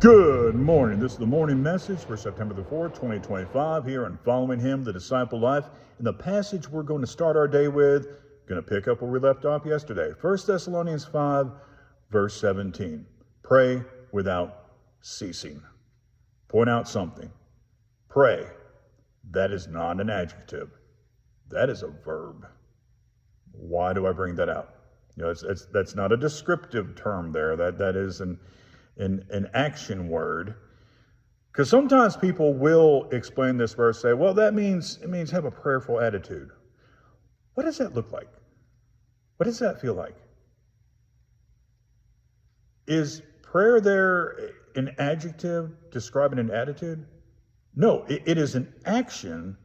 Good morning. This is the morning message for September the 4th, 2025, here on Following Him, the Disciple Life. And the passage we're going to start our day with, going to pick up where we left off yesterday. 1 Thessalonians 5, verse 17. Pray without ceasing. Point out something. Pray. That is not an adjective. That is a verb. Why do I bring that out? That's not a descriptive term there. That is an action word. Because sometimes people will explain this verse, say, well, it means have a prayerful attitude. What does that look like? What does that feel like? Is prayer there an adjective describing an attitude? No, it is an action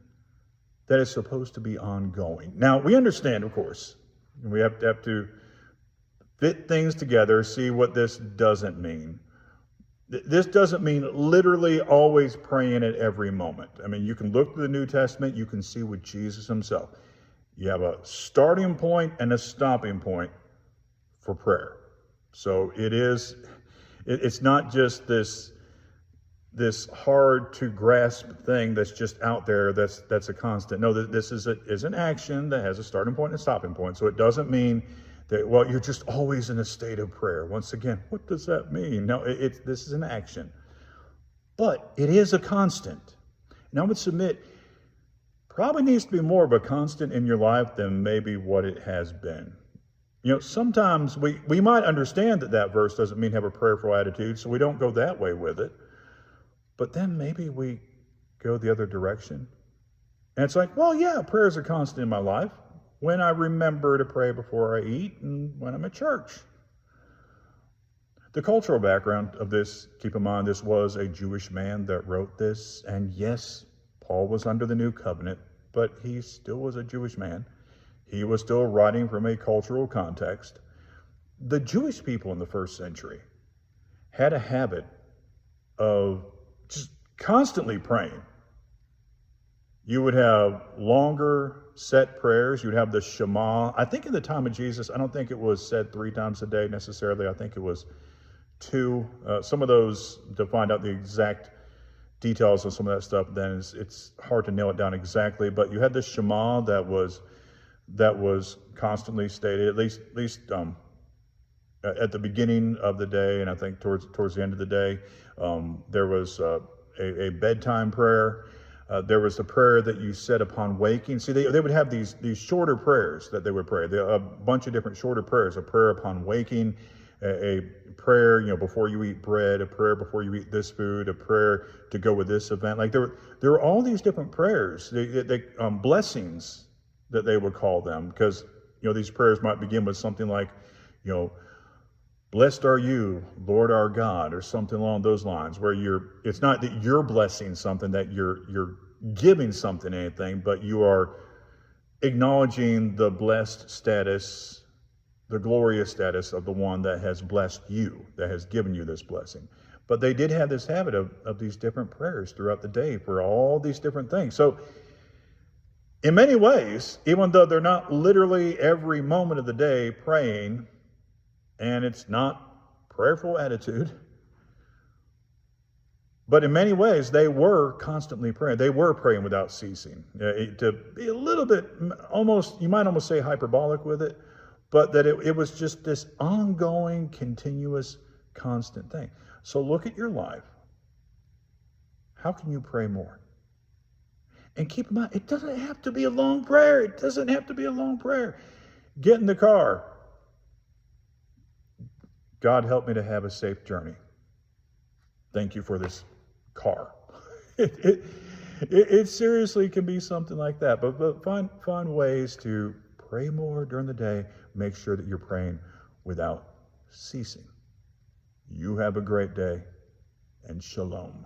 that is supposed to be ongoing. Now, we understand, of course, we have to fit things together, see what this doesn't mean. This doesn't mean literally always praying at every moment. I mean, you can look to the New Testament, you can see with Jesus himself. You have a starting point and a stopping point for prayer. So it's not just this hard to grasp thing that's just out there that's a constant. No, this is an action that has a starting point and a stopping point. So it doesn't mean that, well, you're just always in a state of prayer. Once again, what does that mean? No, this is an action. But it is a constant. And I would submit, probably needs to be more of a constant in your life than maybe what it has been. Sometimes we might understand that verse doesn't mean have a prayerful attitude, so we don't go that way with it. But then maybe we go the other direction. And it's like, well, yeah, prayer is a constant in my life. When I remember to pray before I eat and when I'm at church. The cultural background of this, keep in mind, this was a Jewish man that wrote this. And yes, Paul was under the new covenant, but he still was a Jewish man. He was still writing from a cultural context. The Jewish people in the first century had a habit of just constantly praying. You would have longer set prayers. You would have the Shema. I think in the time of Jesus, I don't think it was said 3 times a day necessarily. I think it was 2. Some of those, to find out the exact details of some of that stuff, then it's hard to nail it down exactly. But you had the Shema that was constantly stated, at least at the beginning of the day, and I think towards the end of the day. There was a bedtime prayer. There was the prayer that you said upon waking. See, they would have these shorter prayers that they would pray. A bunch of different shorter prayers. A prayer upon waking, a prayer, before you eat bread, a prayer before you eat this food, a prayer to go with this event. Like there were all these different prayers, blessings that they would call them, because these prayers might begin with something like, blessed are you, Lord our God, or something along those lines, where it's not that you're blessing something, that you're giving something anything, but you are acknowledging the blessed status, the glorious status of the one that has blessed you, that has given you this blessing. But they did have this habit of these different prayers throughout the day for all these different things. So in many ways, even though they're not literally every moment of the day praying, and it's not prayerful attitude, but in many ways, they were constantly praying. They were praying without ceasing. To be a little bit, you might almost say hyperbolic with it, but that it was just this ongoing, continuous, constant thing. So look at your life. How can you pray more? And keep in mind, it doesn't have to be a long prayer. It doesn't have to be a long prayer. Get in the car. God, help me to have a safe journey. Thank you for this car. It seriously can be something like that. But find ways to pray more during the day. Make sure that you're praying without ceasing. You have a great day, and shalom.